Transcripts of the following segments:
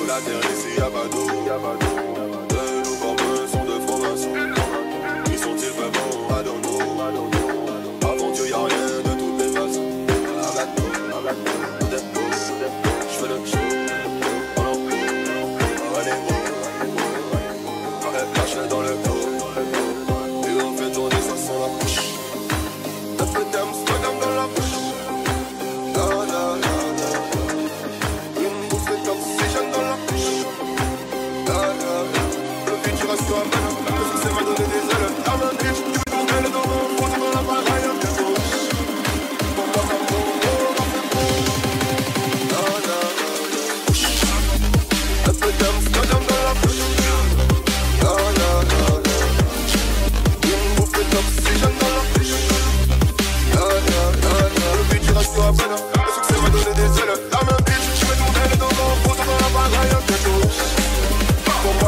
la terre ici y'a pas d'eau. De nos corps sont de francs-maçons. Qui sont-ils vraiment à dans nous? Avant Dieu y'a rien de toutes les façons. Je fais le show. Lâche dans le dos. Et on fait tourner ça sans la bouche. Un peu d'Amsterdam dans la bouche. La la la la. Une bouffée d'oxygène dans la bouche. La la la. Le futur reste à peine. Le succès m'a donné des ailes. La main bitch, tu veux tourner le dos. Faut te voir la bagaille un peu gauche. Pour moi comme bon, la la la la. Un peu d'Amsterdam dans la bouche. Oxygène dans la bouche. Le futur reste à peine. Le succès m'a donné des ailes. La main bitch, je vais tourner le dos. Faut dans la bagaille un peu gauche. Pour moi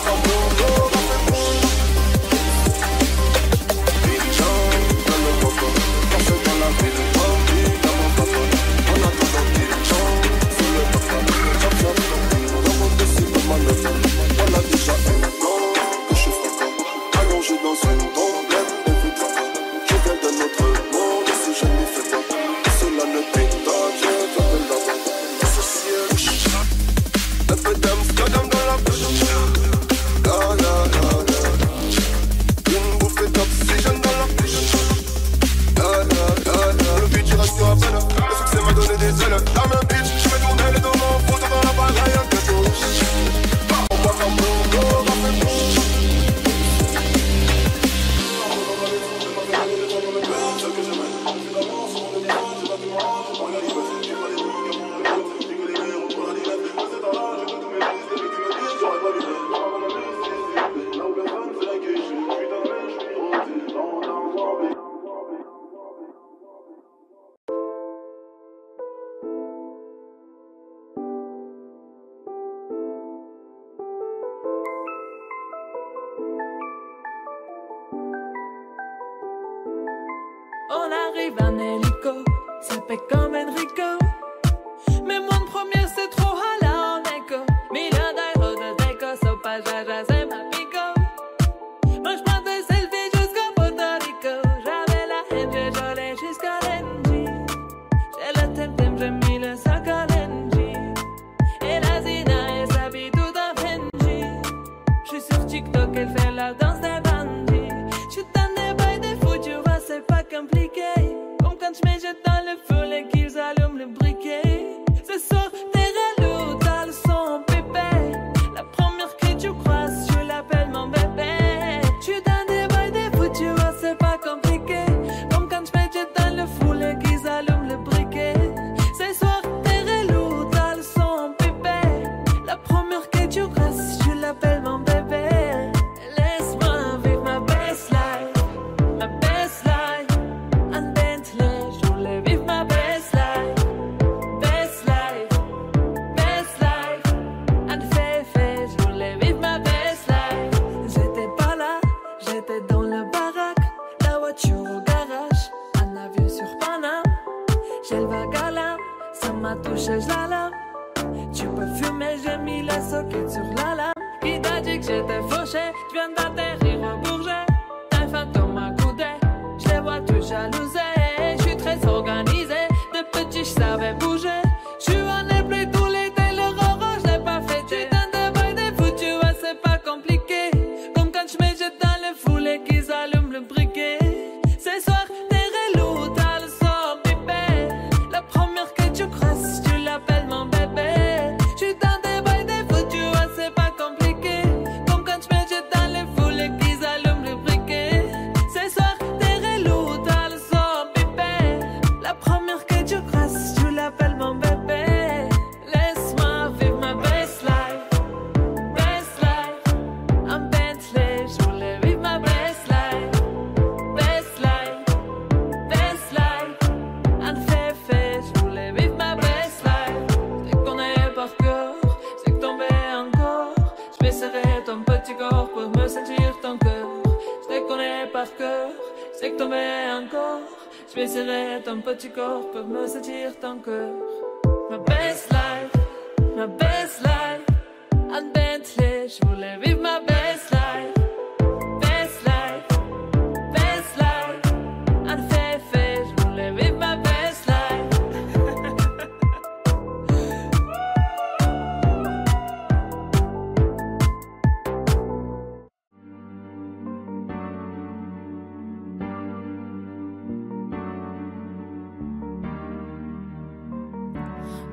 comme bon, On arrive en hélico, ça fait comme Enrico. Mais mon premier c'est trop hala en écho. Million d'euros de déco, so pas jaja, c'est ma pico. Moi j'prends des selfies jusqu'au Porto Rico. J'avais la haine, j'ai jolé jusqu'à l'NG. J'ai le temtem, j'ai mis le sac à l'NG. Et la Zina, elle s'habille tout en Benji. J'suis sur TikTok, elle fait la danse des bandits. J'suis dans des bails de fou, tu vois, c'est pas compliqué. Comme quand j'mets jette dans le feu et qu'ils allument le briquet. C'est sûr, t'es relou, t'as le son pépé. La première que tu croises, je l'appelle mon bébé. J'suis dans des bails de fou, tu vois, c'est pas compliqué. Comme quand j'mets jette dans le feu et qu'ils allument le dit que j'étais fauché, je viens d'atterrir au Bourget. Un fantôme m'a coudé, je les vois tous jalousés. Je suis très organisé, de petit je savais bouger. Je suis en air plus tout l'été, le roro je l'ai pas fait. Tu donnes des bails des fous, tu vois c'est pas compliqué. Comme quand je me jette dans le foulé qu'ils allument le briquet. Ce soir t'es relou, t'as le son pipé. La première que tu crosses, tu l'appelles mon bébé. Je suis dans des bails des fous, tu vois c'est pas compliqué. Comme quand je me jette dans le foulé qu'ils allument le briquet. Ce soir t'es relou, t'as le son pipé. La première que tu crosses, tu l'appelles mon bébé. Laisse-moi vivre ma best life. Best life, en Bentley, je voulais vivre ma best life. Best life, best life, en Féfé, je voulais vivre ma best life. Je te connais par cœur, je que tomber encore. Je vais serrer ton petit corps pour me sentir ton cœur. Je te connais par cœur, je que tomber encore. Je vais serrer ton petit corps pour me sentir ton cœur. Ma best life, en Bentley, je voulais vivre ma best life. Best life, best life, en Féfé, je voulais vivre ma best life.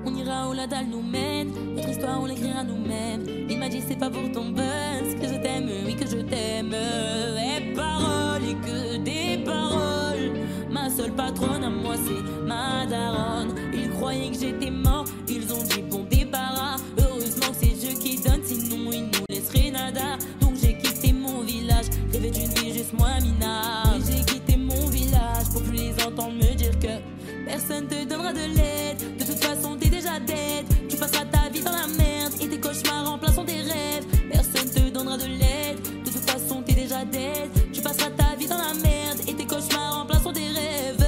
On ira où la dalle nous mène, notre histoire on l'écrira nous-mêmes. Il m'a dit c'est pas pour ton buzz que je t'aime, oui que je t'aime. Et paroles et que des paroles. Ma seule patronne à moi c'est ma daronne. Ils croyaient que j'étais mort, ils ont dit bon débarras. Heureusement que c'est Dieu qui donne, sinon ils nous laisseraient nada. Donc j'ai quitté mon village, rêvé d'une vie juste moins minable. J'ai quitté mon village pour plus les entendre me dire que personne te donnera de l'aide. De toute façon t'es déjà dead. Tu passeras ta vie dans la merde et tes cauchemars remplaceront tes rêves. Personne te donnera de l'aide. De toute façon t'es déjà dead. Tu passeras ta vie dans la merde et tes cauchemars remplaceront tes rêves.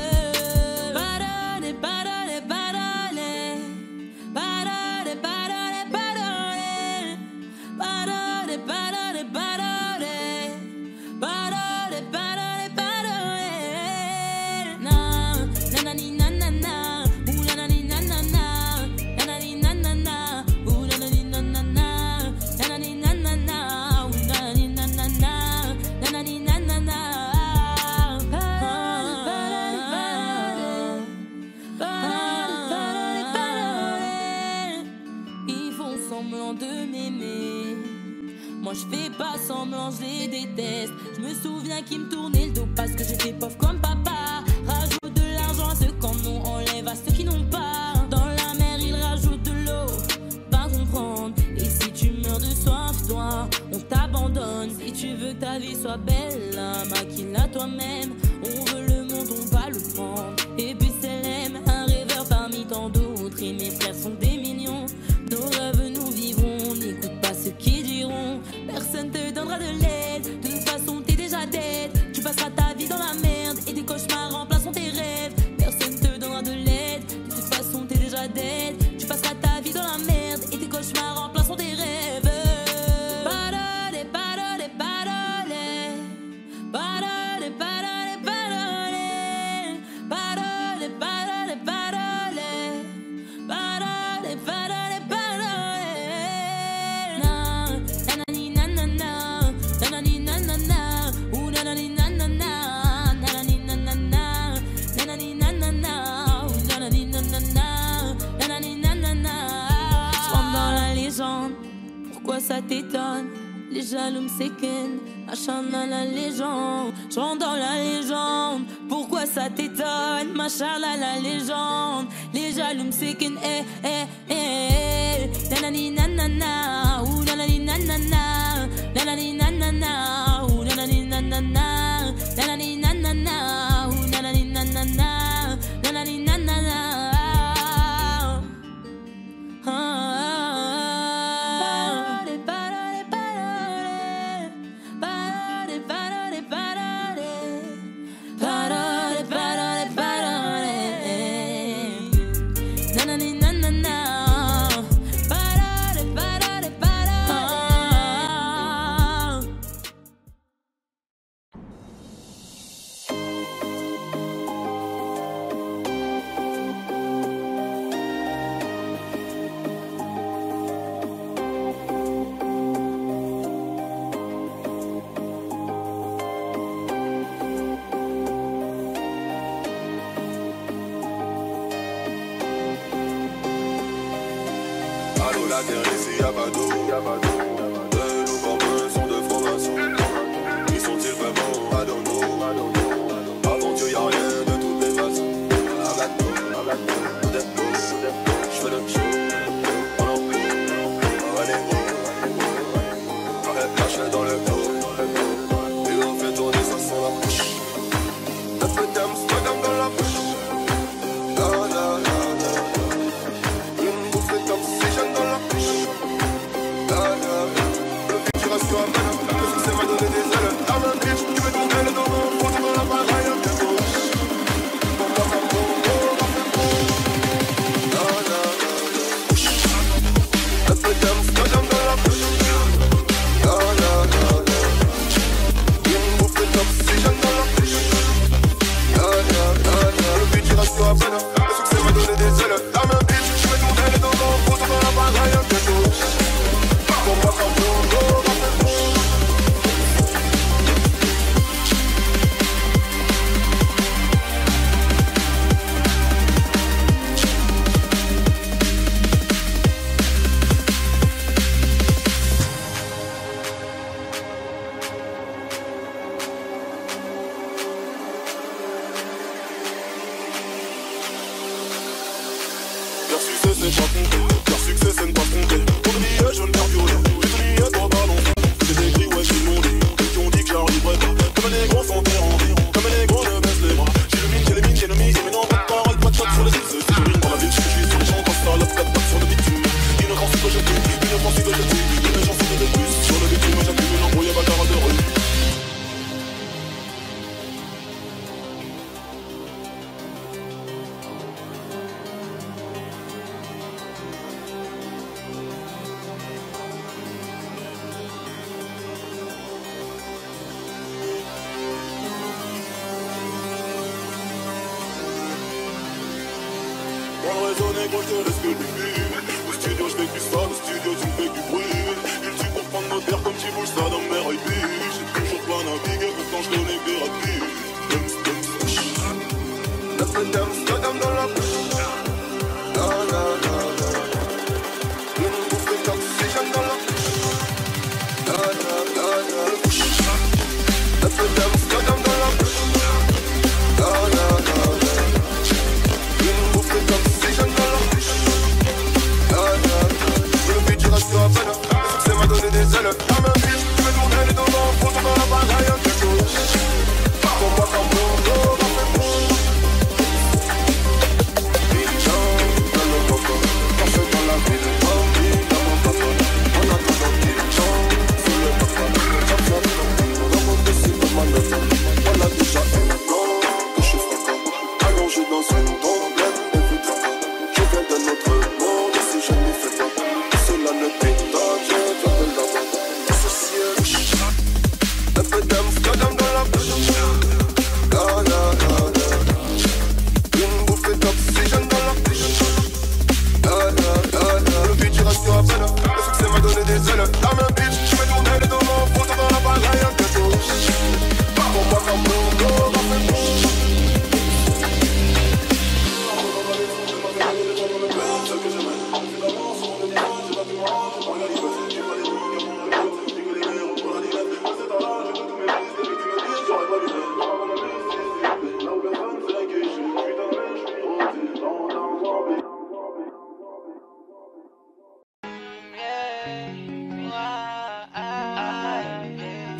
Parole, parole, parole. Parole, parole, parole. Parole, parole, parole. Parole, parole, parole. Na, nanani, nanana. Ooh, nanani, nanana. Nanani, nanana. Ooh, nanani, nanana. Nanani, nanana. Ooh, nanani, nanana. Nanani, nanana. Parole, parole, parole. Ils font semblant de m'aimer. Moi je fais pas semblant, je les déteste. Je me souviens qu'ils me tournaient le dos parce que j'étais pauvre comme papa. Rajoute de l'argent à ceux qui en ont, enlève à ceux qui n'ont pas. Dans la mer ils rajoutent de l'eau, pas comprendre. Et si tu meurs de soif, toi, on t'abandonne. Si tu veux que ta vie soit belle, maquille-la toi-même. On veut le monde, on va le prendre. Et puis c'est l'aime, un rêveur parmi tant d'autres. Et mes frères sont des millions. Nos rêves nous vivrons, n'écoute pas ceux qui diront. Personne te donnera de l'aide. De toute façon t'es déjà dead. Tu passeras ta vie dans la merde et tes cauchemars remplaceront tes rêves. Personne te donnera de l'aide. De toute façon t'es déjà dead. Tu passeras ta vie dans la merde et tes cauchemars remplaceront tes rêves. Parole, parole, parole. Parole, parole, parole. Parole, parole, parole. Parole, parole, parole. Nanani, nanana. Nanani, nanana. Ooh, nanani, nanana. Nanani, nanana. Nanani, nanana. Ooh, nanani, nanana. Nanani, nanana. Je rentre dans la légende. Pourquoi ça t'étonne? Les jaloux me séquennent, machin dans la légende. Je rentre dans la légende. Pourquoi ça t'étonne? Machin dans la légende. Les jaloux me séquennent, nanani nanana, ou nanani nanana, nanani nanana, ou nanani nanana, nanani nanana, ou nanani nanana, nanani nanana. Parole, parole, parole. la terre ici y'a pas d'eau. De nos corps sont de francs-maçons. Qui sont-ils vraiment? I don't know. Avant Dieu y'a rien de toutes les façons. J'fais le show. Lâche-le dans le dos. Et on fait tourner ça sans la bouche. Un peu d'Amsterdam dans la bouche. La la la la. Une bouffée d'oxygène dans la bouche. La la la. Le vide qui reste sur la peine. Le succès m'a donné des ailes. La main bitch, tu veux ton aile dans mon front. Dans la baraille, bientôt. Pour moi, ça me la la la. Un peu d'Amsterdam dans la bouche. La la la la. Une bouffée d'oxygène dans la bouche. La la la la. Le but ira sur la peine. Le succès m'a donné des ailes. La main bitch, je mets ton aile dans mon front. Dans la baraille, bientôt. Pour moi, ça me leur succès c'est pas compter, leur succès c'est ne pas compter. Pour le billet jaune vert violet, j'ai tout billet pour ballon. J'ai écrit ouais qu'ils m'ont dit, qui ont dit que j'arriverais pas. Comme les gros sont terrandis, comme les gros je baisse les bras. J'ai le mine, j'ai les mines, j'ai le mise, mais non pas de parole, pas de shot sur les îles. C'est je rime dans la ville, je suis sur les champs, quand ça love, 4 pattes sur le bitume. Innocence que je tue, innocence que je tue, une chance de plus. Sur le bitume j'appuie une embrouille à bagarre de rue. Pour raisonner gros, je te laisse que du fume. Au studio, je fais que du sale, au studio, tu me fais que du bruit. Il tue pour prendre nos terres comme tu bouges ça dans mes rails. J'ai toujours pas navigué, pourtant je connais que des rapides. Un peu d'Amsterdam dans la bouche. La la la la. Une bouffée d'oxygène dans la bouche. La la la la. Un peu d'Amsterdam dans la bouche. La la la la. Une bouffée d'oxygène dans la bouche. La la la. Le but du reste sur la peine. Le succès m'a donné des ailes. La main bitch, tu veux ton aile dans mon front. Dans la baraille, bientôt. Pour moi, ça me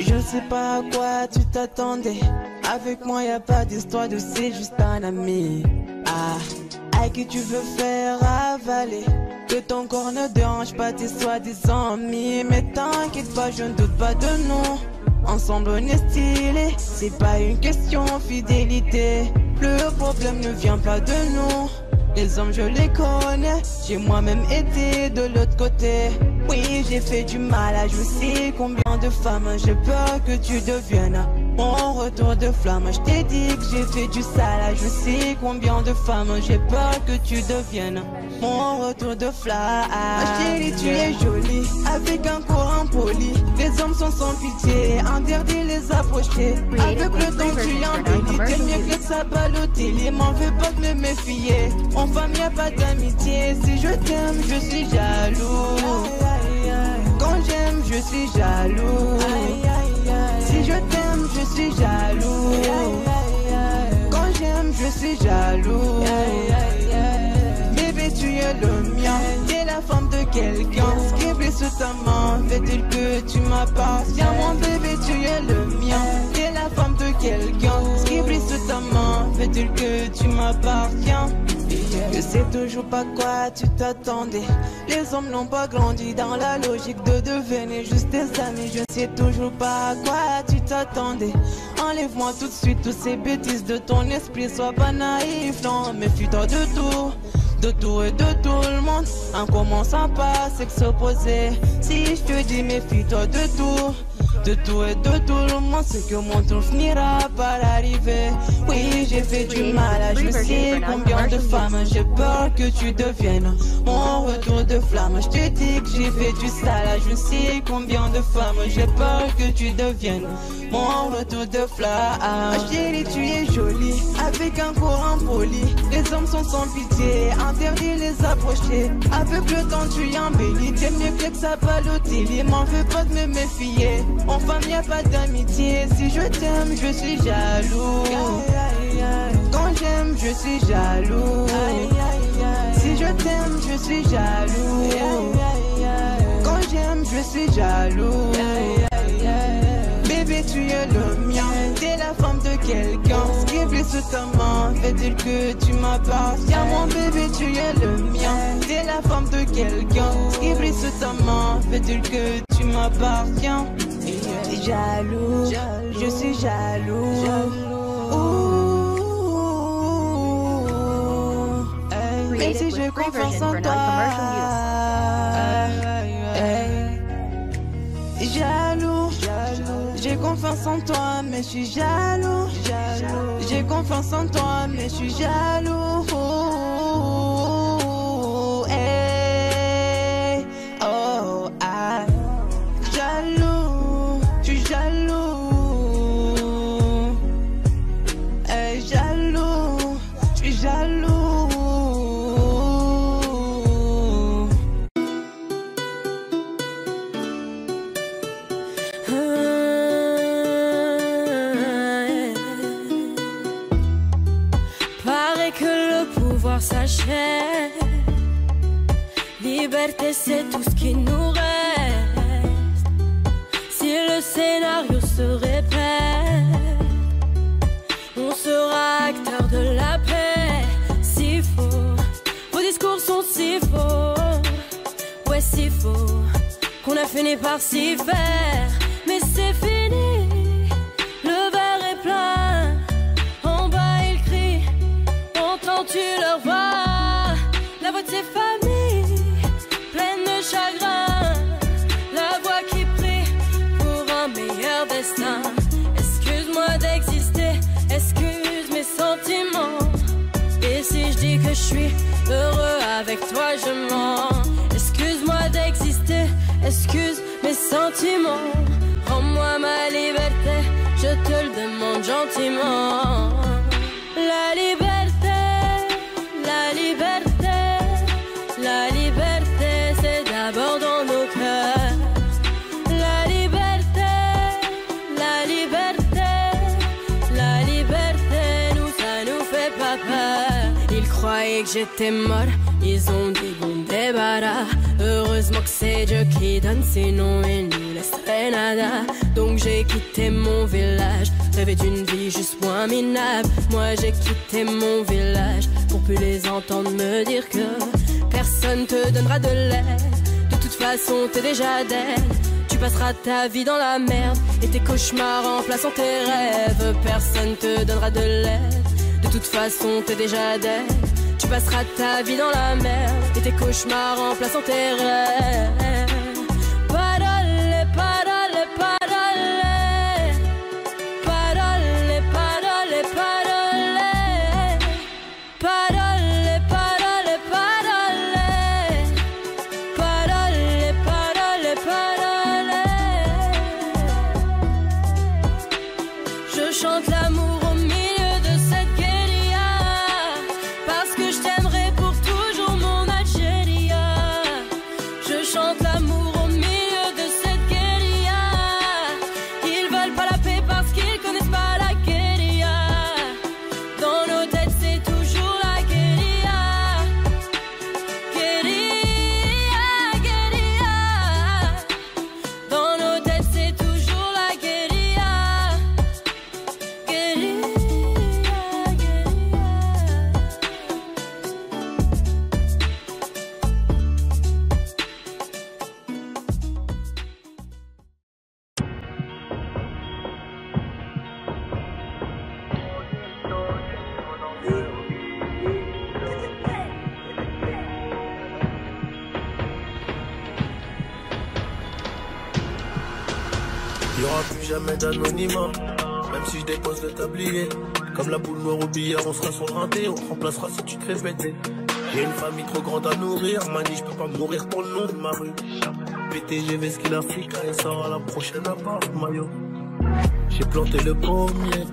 Je sais pas à quoi tu t'attendais. Avec moi y a pas d'histoire de c'est juste un ami. Ah, à qui tu veux faire avaler. Que ton corps ne dérange pas tes soi-disant amis. Mais t'inquiète pas, je ne doute pas de nous. Ensemble on est stylé, c'est pas une question fidélité. Le problème ne vient pas de nous. Les hommes je les connais, j'ai moi-même été de l'autre côté. Oui j'ai fait du mal à je sais combien de femmes. J'ai peur que tu deviennes mon retour de flamme. Je t'ai dit que j'ai fait du sale, je sais combien de femmes. J'ai peur que tu deviennes mon retour de flamme. Chérie tu es jolie, avec un courant poli. Les hommes sont sans pitié, interdit les approcher. Avec le temps tu embellis, t'es mieux que ça balotelli. M'en veux pas de me méfier, en femme y a pas d'amitié. Si je t'aime, je suis jaloux. Quand j'aime, je suis jaloux. Si je t'aime, je suis jaloux. Quand j'aime, je suis jaloux. Bébé, tu es le mien. T'es la femme de quelqu'un. Scribblé sous ta main, fait-il que tu m'appartiens. Mon bébé, tu es le mien. T'es la femme de quelqu'un. Scribblé sous ta main, fait-il que tu m'appartiens. Je sais toujours pas quoi tu t'attendais. Les hommes n'ont pas grandi dans la logique de devenir juste tes amis. Je sais toujours pas à quoi tu t'attendais. Enlève-moi tout de suite toutes ces bêtises de ton esprit. Sois pas naïf, non, méfie-toi de tout. De tout et de tout le monde. En commençant par s'opposer. Si je te dis méfie-toi de tout. De tout et de tout le monde, c'est que mon tour finira par arriver. Oui, j'ai fait du mal à je sais combien de femmes. J'ai peur que tu deviennes mon retour de flamme. Je te dis que j'ai fait du sale à je sais combien de femmes. J'ai peur que tu deviennes mon retour de flamme. Ma chérie, tu es jolie, avec un corps impoli. Les hommes sont sans pitié, interdit les approcher. Avec le temps tu embellis, t'es mieux que ça balotelli. M'en veux pas de me méfier, en femme y a pas d'amitié. Si je t'aime, je suis jaloux. Quand j'aime, je suis jaloux. Si je t'aime, je suis jaloux. Quand j'aime, je suis jaloux. Bébé, tu es le mien. T'es la femme de quelqu'un. Scribblé sous ta main, fait-il que tu m'appartiens. Mon bébé, tu es le mien. T'es la femme de quelqu'un. Scribblé sous ta main, fait-il que tu m'appartiens. Jaloux, je suis jaloux. Même si j'ai confiance en toi. Jaloux, j'ai confiance en toi, mais je suis jaloux. J'ai confiance en toi, mais je suis jaloux. Hey, oh, ah, jaloux, je suis jaloux. Hey, jaloux, je suis jaloux. S'achève. Liberté, c'est tout ce qui nous reste. Si le scénario se répète, on sera acteur de la paix. Si faux, vos discours sont si faux. Ouais, si faux, qu'on a fini par s'y faire. Mais c'est fini, le verre est plein. En bas ils crient, entends-tu leur voix? La voix de ses familles, pleine de chagrin. La voix qui prie pour un meilleur destin. Excuse-moi d'exister, excuse mes sentiments. Et si je dis que je suis heureux avec toi, je mens. Excuse-moi d'exister, excuse mes sentiments. Rends-moi ma liberté, je te le demande gentiment. La liberté, la liberté, la liberté, c'est d'abord dans nos cœurs. La liberté, la liberté, la liberté, nous ça nous fait pas peur. Ils croyaient que j'étais mort, ils ont dit bon débarras. Heureusement que c'est Dieu qui donne, sinon il nous laisserait nada. Donc j'ai quitté mon village, rêvé d'une vie juste moins minable. Moi j'ai quitté mon village pour plus les entendre me dire que personne te donnera de l'aide. De toute façon t'es déjà dead. Tu passeras ta vie dans la merde et tes cauchemars remplaçant tes rêves. Personne te donnera de l'aide. De toute façon t'es déjà dead. Tu passeras ta vie dans la merde et tes cauchemars remplaçant tes rêves. Parole, parole, parole. Parole, parole, parole. Parole, parole, parole. Parole, parole, parole. chante l'amour au milieu de cette guérilla, parce que je t'aimerai pour toujours mon Algérie. Je chante l'amour au milieu de cette guérilla. Ils veulent pas la paix parce qu'ils connaissent pas la guérilla. Dans nos têtes c'est toujours la guérilla. Guérilla, guérilla. Dans nos têtes c'est toujours la guérilla. Guérilla, guérilla. Il y aura plus jamais d'anonymat, même si je dépose le tablier. Comme la boule noire au billard, on sera sur le rinté, on te remplacera si tu te fais péter. J'ai une famille trop grande à nourrir, mani, je peux pas mourir pour le nom de ma rue. PTGV skill Africa et sort à la prochaine appart maillot. J'ai planté le pommier,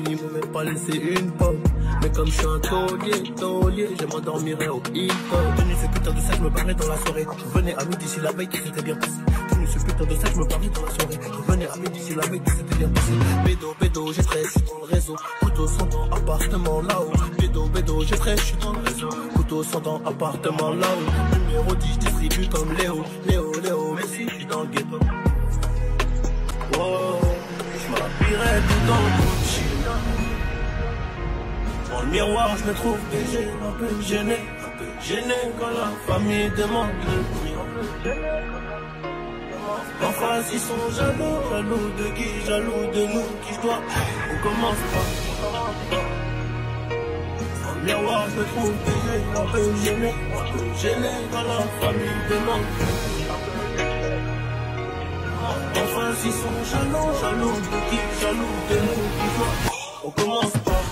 ils m'ont même pas laissé une pomme. Mais comme je suis un taulier, je m'endormirai au hip-hop. Tenu ce putain de sac, je me barrais dans la soirée. Je venais à midi si la veille tout s'était bien passé. Tenu ce putain de sac, je me barrais dans la soirée. Je venais à midi si la veille tout s'était bien passé. Bédo, j'ai fraîche, je suis dans le réseau. Couteau sans dents, appartement là-haut. Bédo, j'ai fraîche, je suis dans le réseau. Couteau sans dents, appartement là-haut. Numéro 10, je distribue comme Léo, mais si je suis dans le ghetto. Oh, je m'habillerai tout en Gucci. Dans le miroir, je me trouve BG, un peu gêné quand la famille demande le prix. En face, ils sont jaloux de qui, jaloux de nous, qui je dois. On commence pas. Dans le miroir, je me trouve BG, un peu gêné quand la famille demande le prix. En face, ils sont jaloux de qui, jaloux de nous, qui je dois. On commence pas.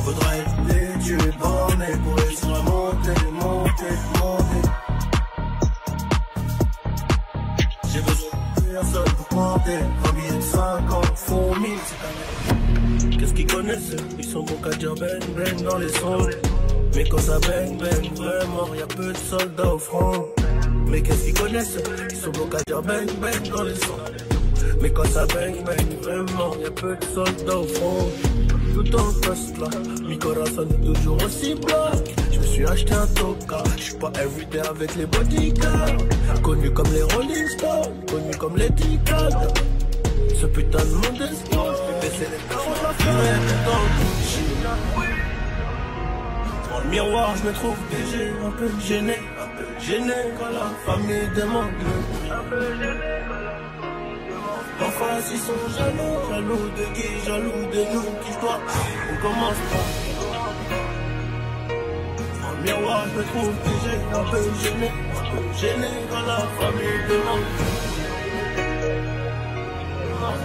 Faudra être tu es borné pour réussir à monter. J'ai besoin de personne pour monter. Un billet de 50 font 1000. Qu'est-ce qu'ils connaissent? Ils sont bons qu'à dire bang dans les sons. Mais quand ça bang vraiment, y'a peu de soldats au front. Mais qu'est-ce qu'ils connaissent? Ils sont bons qu'à dire bang dans les sons. Mais quand ça bang vraiment, y'a peu de soldats au front. Tout en poste là, mi corazon est toujours aussi bloc. Je me suis acheté un toka, je suis pas everyday avec les bodyguards. Connu comme les Rolling Stones, connu comme les T-Cad. Ce putain de monde est je vais baisser les carreaux, la furée dans le Gucci. Dans le miroir, je me trouve BG, un peu gêné quand la famille demande le prix. En face, ils sont jaloux de qui, jaloux de nous, qui je dois. On commence pas. Dans le miroir, je me trouve BG, un peu gêné quand la famille demande.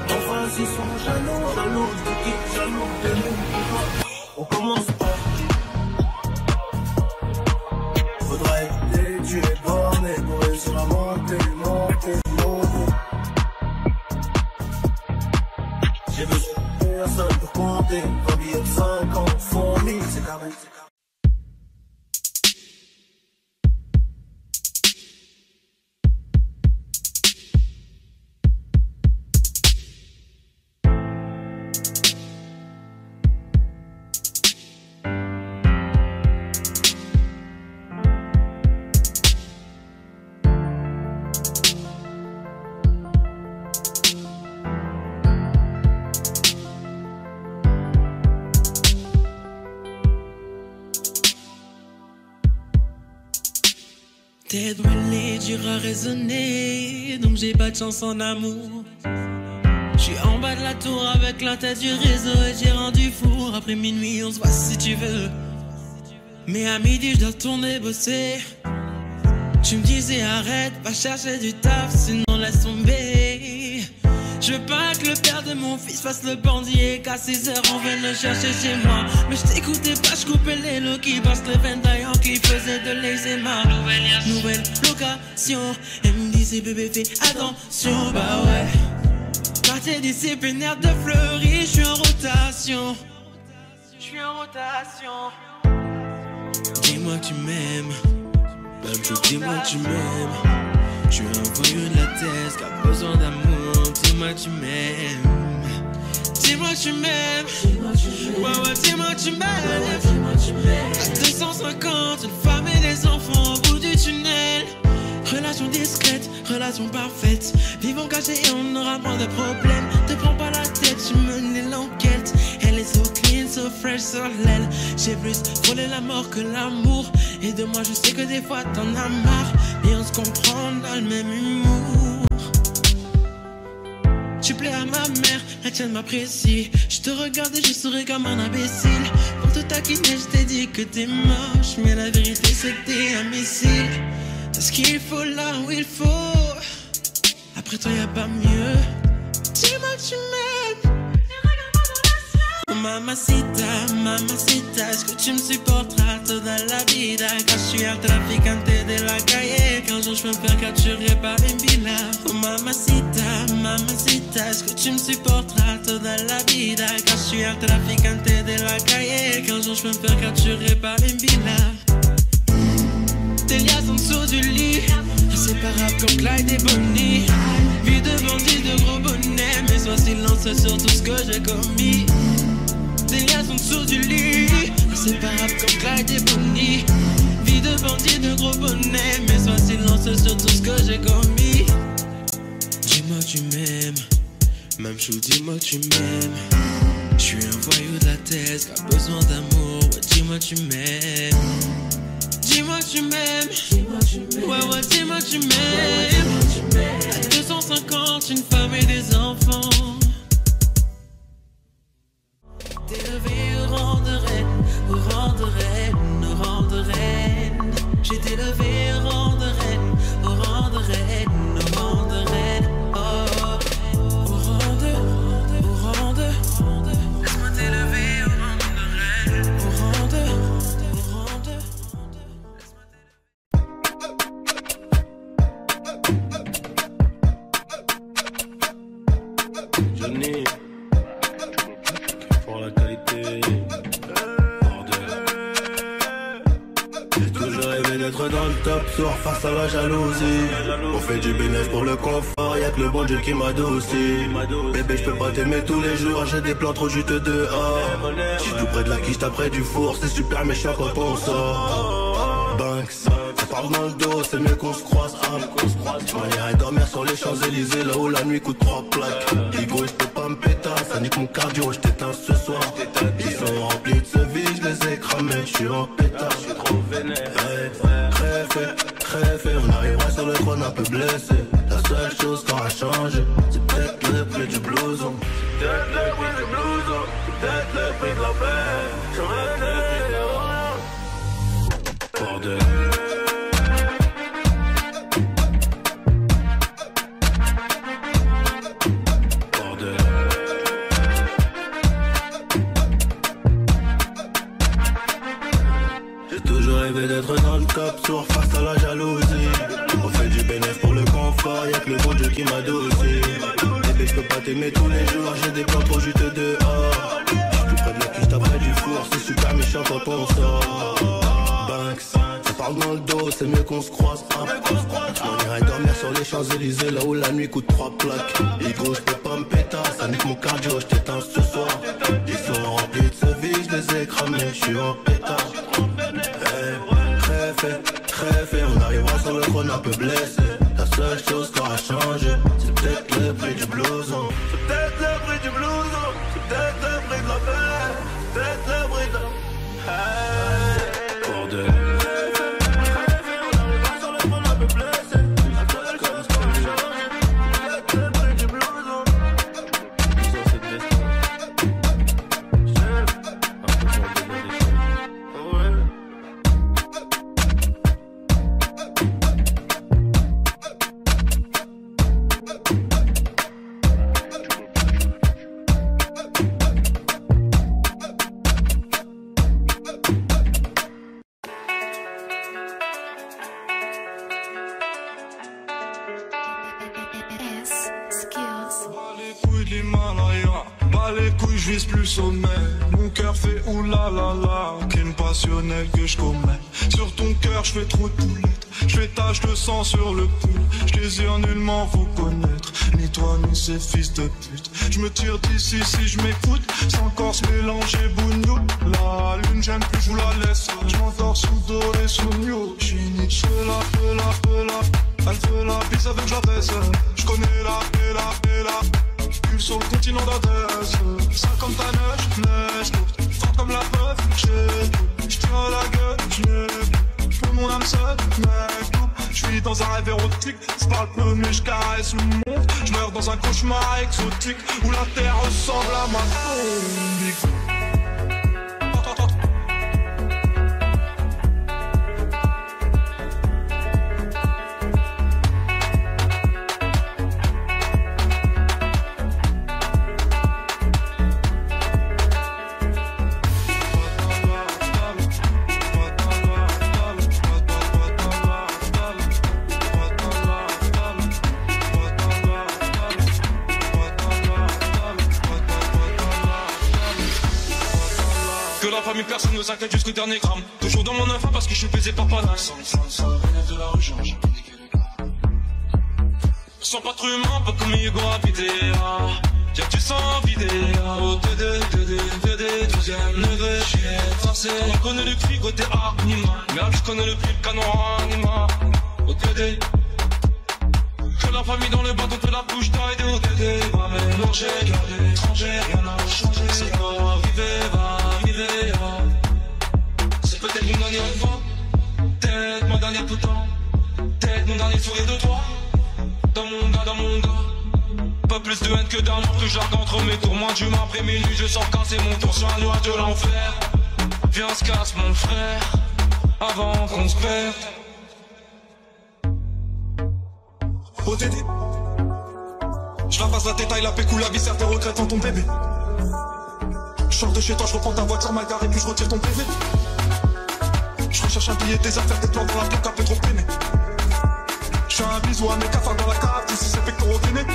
En face, ils sont jaloux de qui, jaloux de nous, qui je dois. On commence pas. Faudra être tu es borné pour réussir à monter. J'ai besoin de personne pour compter. Un billet de 50 font 1000, c'est carré. Tête brûlée, dur à raisonner, donc j'ai pas de chance en amour. J'suis en bas de la tour avec la tête du réseau et j'ai rendu four. Après minuit, on se voit si tu veux. Mais à midi, je dois retourner bosser. Tu me disais arrête, va chercher du taf, sinon laisse tomber. Je veux pas que le père de mon fils fasse le bandit et qu'à 6 heures on vienne le chercher chez moi. Mais je t'écoutais pas, je coupais les lots qui passent les vendaillants qui faisaient de l'eczéma. Nouvelle location, elle me disait bébé fais attention, bah ouais. quartier disciplinaire de Fleury, je suis en rotation. Je suis en rotation. Dis-moi que tu m'aimes. Même chose, dis-moi que tu m'aimes. Je suis un voyou de la thèse qui a besoin d'amour. Dis-moi que tu m'aimes. Dis-moi que tu m'aimes. Ouais, ouais, dis-moi que tu m'aimes. À 250, une femme et des enfants au bout du tunnel. Relation discrète, relation parfaite. Vivons cachés et on aura moins de problèmes. Te prends pas la tête, je menais l'enquête. Elle est so clean, so fresh sur l'aile. J'ai plus frôlé la mort que l'amour. Et de moi je sais que des fois t'en as marre. Mais on se comprend dans le même humour. Tu plais à ma mère, la tienne m'apprécie. Je te regarde et je serai comme un imbécile. Pour te taquiner je t'ai dit que t'es moche. Mais la vérité c'est que t'es un missile. T'as ce qu'il faut là où il faut. Après toi y'a pas mieux. Dis-moi que tu m'aimes. Oh mamacita, mamacita, est-ce que tu me supporteras toda la vida? Quand je suis un traficante de la calle, qu'un jour je peux me faire capturer par une villa. Oh mamacita, mamacita, est-ce que tu me supporteras toda la vida? Quand je suis un traficante de la calle, qu'un jour je peux me faire capturer par une villa. Tes liasses en dessous du lit, inséparables comme Clyde et Bonnie. Vie de bandit, de gros bonnet, mais sois silencieux sur tout ce que j'ai commis. Tes liasses en dessous du lit, inséparables comme Clyde et Bonnie. Vie de bandit, de gros bonnet, mais sois silencieux sur tout ce que j'ai commis. Dis-moi que tu m'aimes, même chou, dis-moi que tu m'aimes. Je suis un voyou de la thèse qui a besoin d'amour, ouais, dis-moi que tu m'aimes. Dis-moi que tu m'aimes, ouais ouais dis-moi que tu m'aimes. À 250, une femme et des enfants. T'es levé au rang de reine, au rang de reine, au rang de reine. J'ai été levé au rang de reine, au rang de reine, au rang de reine. Oh, au rang de, laisse-moi t'élever au rang de reine, au rang de, Johnny, pour la qualité, bordel. J'ai toujours rêvé d'être dans le top, soir face à la jalousie. On fait du bénéfice pour le confort, y'a que le bon Dieu qui m'adoucit. Bébé, je peux pas t'aimer tous les jours, j'ai des plans trop juteux dehors. J'suis tout près de la quiche, t'as près du four, c'est super méchant quand on sort. Banks, ça parle dans le dos, c'est mieux qu'on se croise. Je m'irais dormir sur les Champs-Élysées, là où la nuit coûte 3 plaques. Ego, j'peux pas me péter, ça nique mon cardio, j't'éteins ce soir. Ils sont remplis de ce vide, je les ai cramés, j'suis en pétard, j'suis trop vénère. Crève, on arrivera sur le trône un peu blessé. La seule chose qui aura changé, c'est peut-être le prix du blouson. C'est peut-être le prix du blouson, c'est peut-être le prix de la paix. J'aurais été bordel. D'être dans le top, sourd face à la jalousie. On fait du bénéfice pour le confort, y'a que le bon Dieu qui m'adoucit. Bébé, je peux pas t'aimer tous les jours, j'ai des plans pour juste dehors. J'suis tout près de la quiche, t'as près du four, c'est super méchant quand on sort. Banks, ça parle dans le dos, c'est mieux qu'on se croise. On irait dormir sur les Champs-Élysées, là où la nuit coûte 3 plaques. Ego, j'peux pas me péter, ça nique mon cardio, j't'éteins ce soir. Ils sont remplis de ce vide, je les ai cramés, j'suis en pétard. Crève, on arrivera sur le trône un peu blessé. La seule chose qui aura changé, c'est peut-être le prix du blouson. C'est peut-être le prix du blouson, c'est peut-être le prix de la paix, c'est peut-être le prix de la... Bordel. de l'Himalaya. Bas les couilles, je vise plus sommet. Mon cœur fait oulala, crime passionnel que je commets. Sur ton cœur, je fais trop de poulettes. Je fais tache de sang sur le pull. Je désire nullement vous connaître, ni toi ni ces fils de pute. Je me tire d'ici si je m'écoute, sans corse mélanger bougnou. La lune j'aime plus, je vous la laisse. Je m'endors sous doré, sous new. J'suis Nietzsche, elle veut la bise avec la baisse. Je connais la pule sur le continent d'Adès. Ça comme ta neige, forte comme la preuve. J'tire la gueule, j'peux mon âme seule, mec. J'vis dans un rêve érotique, j'parle peu mais j'caresse le monde. J'meurs dans un cauchemar exotique où la terre ressemble à ma tombe. Personne ne s'inquiète jusqu'au dernier gramme. Toujours dans mon info parce que je suis baisé par Panax. Sans de la rue, j'ai piqué les gars. Sans pas trop humain, pas comme Hugo habité. Y'a que tu sens vidé. Au TD, 12ème degré. J'ai forcé. On connaît le cri côté animal. Mais je connais le prix, le canon animal. Au TD. Que la famille dans le bateau fait la bouche taille. Au TD. Va mélanger, garder étranger, rien n'a changé. C'est pas arrivé, va. C'est peut-être mon dernier enfant, peut-être mon dernier tout temps, peut-être mon dernier sourire de toi. Dans mon gars, pas plus de haine que d'amour, que j'argue entre mes tours. Moins d'humain après minuit, je sens casser mon tour sur un nuage de l'enfer. Viens, se casse mon frère, avant qu'on se perde. OTD, je la passe la détaille, la pécou, la viscère, tes regrets dans ton bébé. Je sors de chez toi, je reprends ta voiture mal garée, puis je retire ton PV. Je recherche un billet, des affaires, des plans dans la bloc, un peu trop peiné. Je fais un bisou à mes cafards dans la cave, d'ici c'est pectoraux gainés.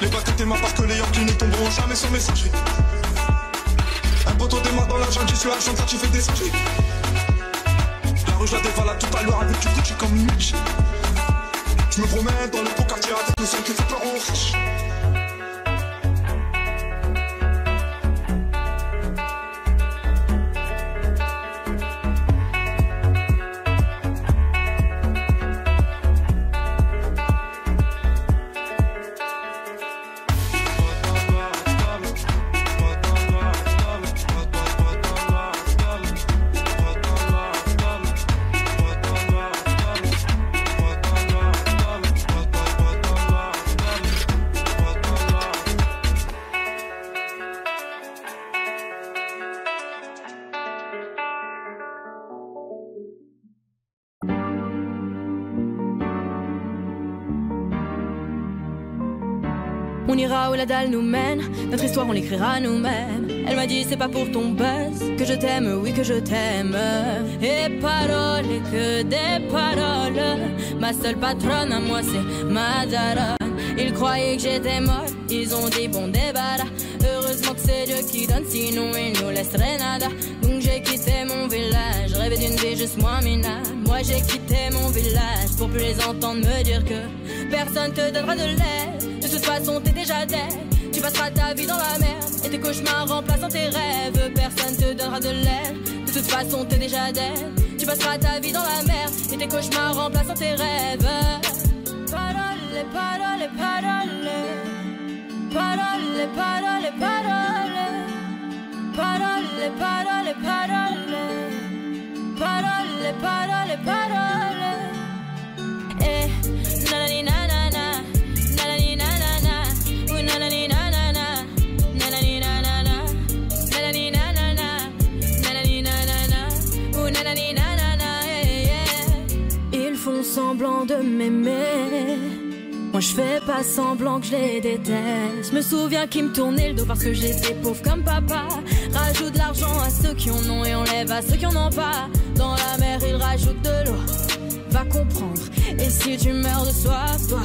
Les bacs étaient mains parce que les Yankees ne tomberont jamais sur messagerie. Un poteau démarre dans la jungle, j'y suis à Chanta, tu fais des singeries. La rue, je la dévalade tout à l'heure avec du Gucci comme une Mitch. Je me promène dans le beau quartier avec le son qui fait peur en riche. On ira où la dalle nous mène, notre histoire on l'écrira nous-mêmes. Elle m'a dit c'est pas pour ton buzz que je t'aime, oui que je t'aime. Et paroles, et que des paroles. Ma seule patronne à moi c'est ma daronne. Ils croyaient que j'étais molle, ils ont dit bon débarras. Heureusement que c'est Dieu qui donne, sinon il nous laisserait nada. Donc j'ai quitté mon village, rêvé d'une vie juste moins minable. Moi j'ai quitté mon village pour plus les entendre me dire que personne te donnera de l'aide. De toute façon t'es déjà dead. Tu passeras ta vie dans la merde et tes cauchemars remplaçant tes rêves. Personne te donnera de l'aide. De toute façon t'es déjà dead. Tu passeras ta vie dans la merde et tes cauchemars remplaçant tes rêves. Parole, parole, parole. Parole, parole, parole. Parole, parole, parole. Parole, parole, parole. Eh, nanani nanana. Nanani nanana. Ou nanani nanana. Nanani nanana. Nanani nanana. Nanani nanana. Ou nanani nanana. Ils font semblant de m'aimer. Moi je fais pas semblant que je les déteste. Je me souviens qu'ils me tournaient le dos parce que j'étais pauvre comme papa. Rajoute de l'argent à ceux qui en ont et enlève à ceux qui en ont pas. Dans la mer ils rajoutent de l'eau. va comprendre. Et si tu meurs de soif, toi,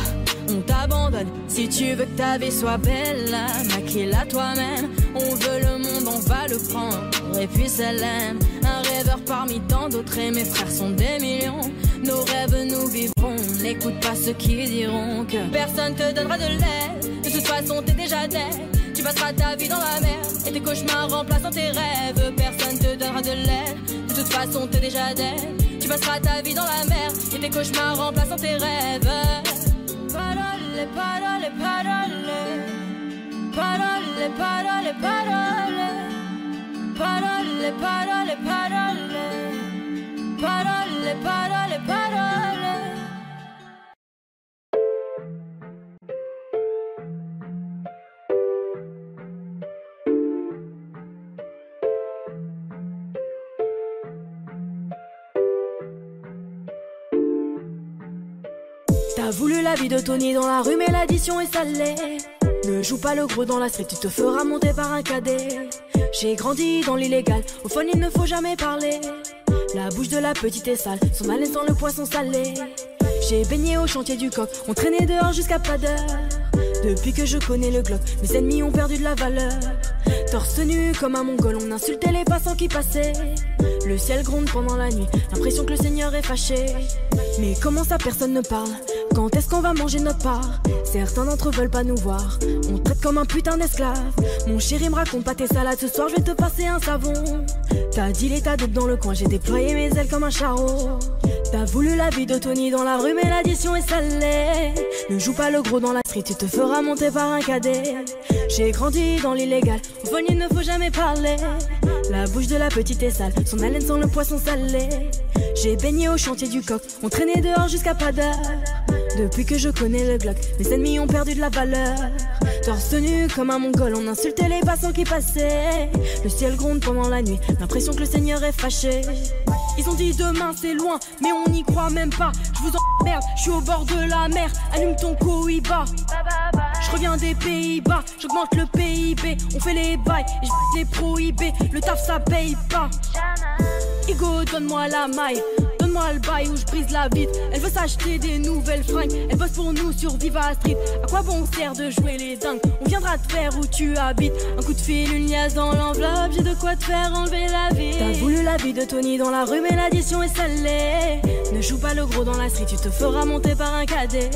on t'abandonne. Si tu veux que ta vie soit belle, maquille-la toi-même. On veut le monde, on va le prendre. Et puis ça l'aime. Un rêveur parmi tant d'autres et mes frères sont des millions. Nos rêves nous vivrons. N'écoute pas ceux qui diront que personne te donnera de l'aide. De toute façon t'es déjà dead. Tu passeras ta vie dans la merde et tes cauchemars remplaçant tes rêves. Personne te donnera de l'aide. De toute façon t'es déjà dead. Tu passeras ta vie dans la merde et tes cauchemars remplaçant tes rêves. Parole, parole, parole. Parole, parole, parole. Parole, parole, parole. Parole, parole, parole. T'as voulu la vie de Tony dans la rue mais l'addition est salée. Ne joue pas le gros dans la street, tu te feras monter par un cadet. J'ai grandi dans l'illégal, au fond il ne faut jamais parler. La bouche de la petite est sale, son haleine sent le poisson salé. J'ai baigné au chantier du coq, on traînait dehors jusqu'à pas d'heure. Depuis que je connais le Glock, mes ennemis ont perdu de la valeur. Torse nu comme un mongol, on insultait les passants qui passaient. Le ciel gronde pendant la nuit, l'impression que le Seigneur est fâché. Mais comment ça personne ne parle? Quand est-ce qu'on va manger notre part? Certains d'entre eux veulent pas nous voir, on te traite comme un putain d'esclave. Mon chéri me raconte pas tes salades, ce soir je vais te passer un savon. T'as dit l'état d'autres dans le coin, j'ai déployé mes ailes comme un charreau. T'as voulu la vie de Tony dans la rue mais l'addition est salée. Ne joue pas le gros dans la street, tu te feras monter par un cadet. J'ai grandi dans l'illégal, au fond il ne faut jamais parler. La bouche de la petite est sale, son haleine sent le poisson salé. J'ai baigné au chantier du coq, on traînait dehors jusqu'à pas d'heure. Depuis que je connais le Glock, mes ennemis ont perdu de la valeur. Torse nu comme un mongol, on insultait les passants qui passaient. Le ciel gronde pendant la nuit, l'impression que le Seigneur est fâché. Ils ont dit demain c'est loin, mais on n'y croit même pas. Je vous emmerde, je suis au bord de la mer. Allume ton Cohiba. Je reviens des Pays-Bas, j'augmente le PIB. On fait les bails et je les prohibés. Le taf ça paye pas. Ego, donne-moi la maille. Donne-moi le bail où je brise la vitre. Elle veut s'acheter des nouvelles fringues. Elle bosse pour nous sur Viva Street. À quoi bon sert de jouer les dingues? On viendra te faire où tu habites. Un coup de fil, une liasse dans l'enveloppe. J'ai de quoi te faire enlever la vie. T'as voulu la vie de Tony dans la rue mais l'addition est salée. Ne joue pas le gros dans la street, tu te feras monter par un cadet.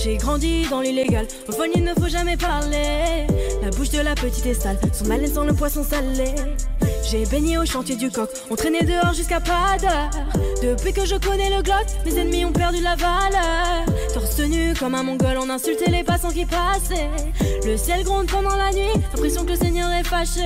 J'ai grandi dans l'illégal, au fond il ne faut jamais parler. La bouche de la petite est sale, son haleine sent le poisson salé. J'ai baigné au chantier du coq, on traînait dehors jusqu'à pas d'heure. Depuis que je connais le Glock, mes ennemis ont perdu la valeur. Torse nu comme un mongol, on insultait les passants qui passaient. Le ciel gronde pendant la nuit, l'impression que le Seigneur est fâché.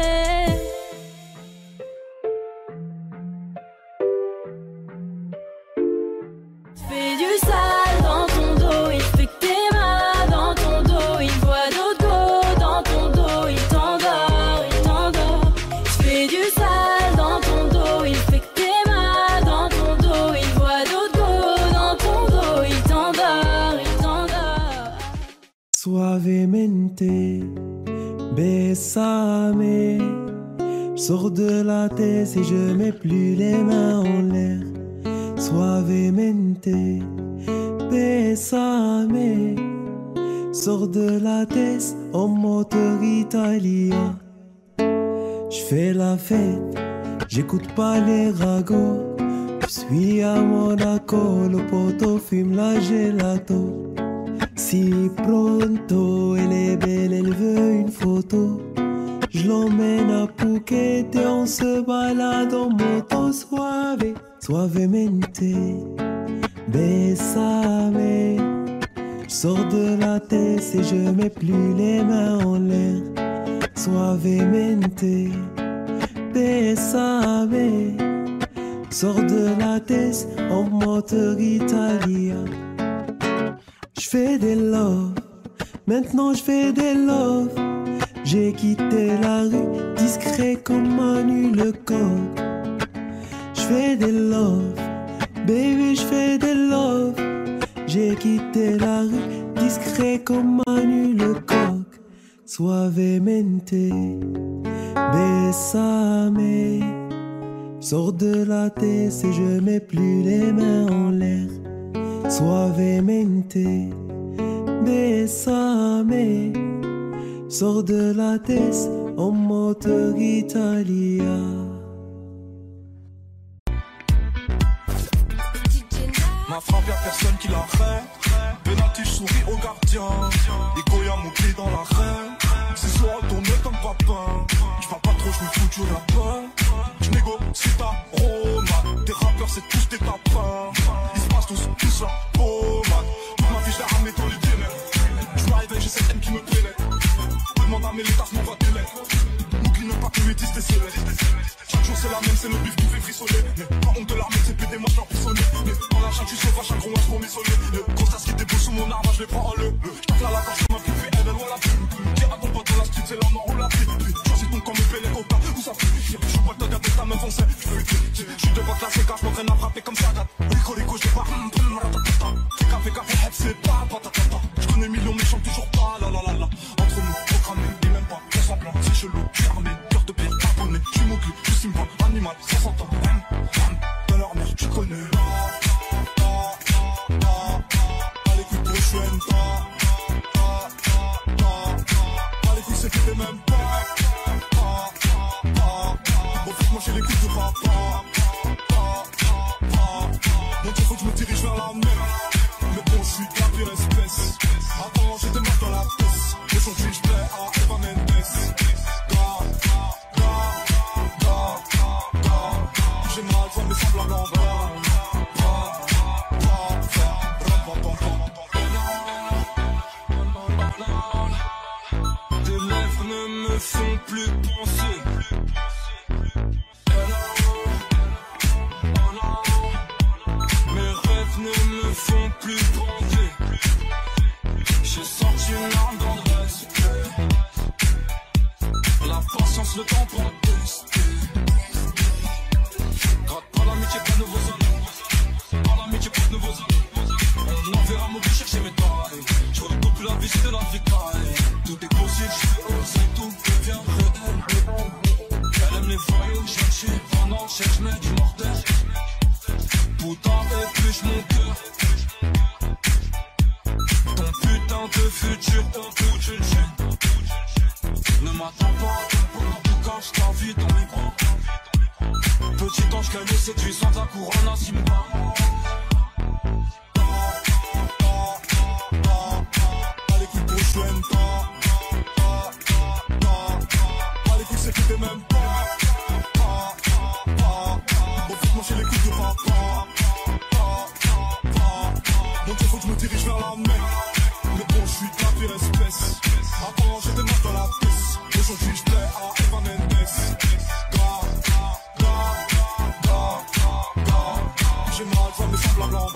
Fais du sale dans ton dos, il fait que t'es mal dans ton dos. Il voit d'autres go dans ton dos, il t'endort, il t'endort. Fais du sale dans ton dos, il fait que t'es mal dans ton dos. Il voit d'autres go dans ton dos, il t'endort, il t'endort. Suavemente, besame. J'sors de la tête et je mets plus les mains en l'air. Suavemente, besame. Sors de la tête en moteur italien. J'fais la fête, j'écoute pas les ragots. J'suis à Monaco, le poteau fume la gelato. Si pronto, elle est belle, elle veut une photo. Je l'emmène à Phuket et on se balade en moto suave. Suavemente, besame. J'sors de la tête et je mets plus les mains en l'air. Suavemente, besame. Sors de la tête en moteur italien. J'fais des love, maintenant j'fais des love. J'ai quitté la rue, discret comme Manu le coq. J'fais des love, baby j'fais des love. J'ai quitté la rue, discret comme Manu le coq. Suavemente, besame. Sors de la tête et je mets plus les mains en l'air. Suavemente, besame. Sors de la tête en moteur italien. Ma frappe, y'a personne qui l'arrête. Penalty, je souris au gardien. Ikoya, mon pied dans l'arène. C'est soir tourné comme papin. J'parle pas trop, j'me fous du lapin. J'négocie ta romade. Des rappeurs, c'est tous des tapins. Ils se passent tous la pommade. Toute ma vie, je l'ai ramené dans les ténèbres. J'me réveille, j'ai cette haine qui me pénètre. Demande à mes létas, m'envoie des lettres. N'oublie même pas que 8 10 des célèbres. Chaque jour c'est la même, c'est le bif qui fait frissonner. Mais pas honte de l'armée, c'est pété, moi je leur pissonner. Mais dans la chatte, tu sauvage, un gros match pour m'isoler. Le constat qui était beau sous mon arme, je les prends en le. J'tacle à la gorge, je m'appuie, puis elle voit la plume. Tire à ton pote dans la street, c'est là, on enroule la pluie. Choisis ton camp, me paie les copains, où ça pue. Je vois le regarder ta meuf foncée. Je suis devant classe, les gars, je m'entraîne à frapper comme ça. Rico, je l'ai pas. Fais café, c'est pas patatata. Je connais millions, mais chante toujours pas, la la la la. Entre nous, programmé, et même pas, on semblant, c'est chelou, je suis armé, cœur de pierre, abonné, je suis mogul, je suis pas animal, ça s'entend, dans leur mère, tu connais. Pas les couilles pour je n'aime pas. Pas les couilles, c'est que t'es même pas. Bon, faut que moi j'ai les couilles de papa. Donc il faut que je me dirige vers la mer. Mais bon, je suis de la pire espèce. Avant, j'étais mort dans la pièce. Aujourd'hui, je plais à Eva Mendes. J'ai mal, je vois mes semblables en bas. Tes lèvres ne me font plus penser. Mes rêves ne me font plus bander. J'ai senti une arme dans le respect. La patience, le temps pour tester. Gratte pas l'amitié, pas de nouveaux amis. Pas l'amitié, pas de nouveaux amis. On enverra mon but chercher mes tailles. Je redécouvre plus la vie, c'est de la vie caille. Tout est possible, je fais oser, tout devient réel. Elle aime les voyous, chercher pendant, cherche, mets du mortel. Putain, épluche mon cœur. Ton putain de futur au bout d'une chaîne. Ne m'attends pas, tout cache ta vie dans mes bras. Petit ange caillé séduisant, ta couronne à Simba. Pas les couilles pour je n'aime pas. Pas les couilles, c'est que t'es même pas. Bon, faut que moi j'ai les couilles de papa. Donc il faut que je me dirige vers la mer. Mais bon, je suis de la pire espèce. Avant, j'étais mort dans la pièce. Aujourd'hui, je plais à Eva Mendes. J'ai mal, je vois mes semblables en bas.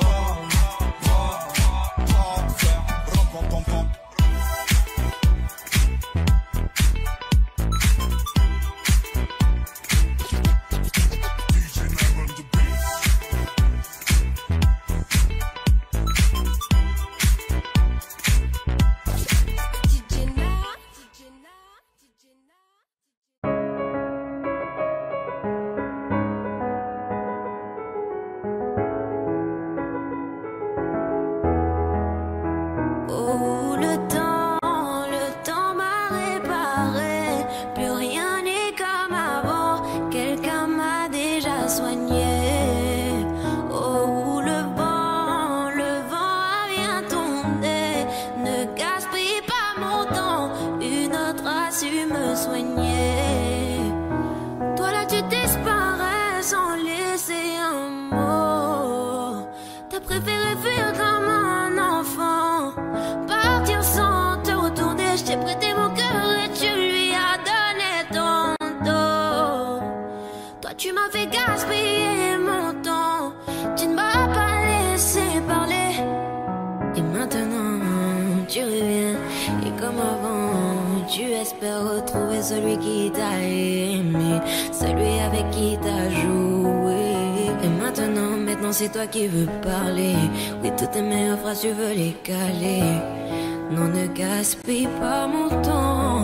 Tu m'as fait gaspiller mon temps. Tu ne m'as pas laissé parler. Et maintenant tu reviens. Et comme avant, tu espères retrouver celui qui t'a aimé, celui avec qui t'as joué. Et maintenant c'est toi qui veux parler. Oui, toutes tes meilleures phrases tu veux les caler. Non, ne gaspille pas mon temps.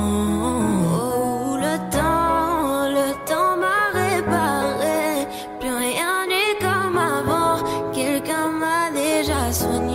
Oh, le temps m'a réparé. Plus rien n'est comme avant. Quelqu'un m'a déjà soigné.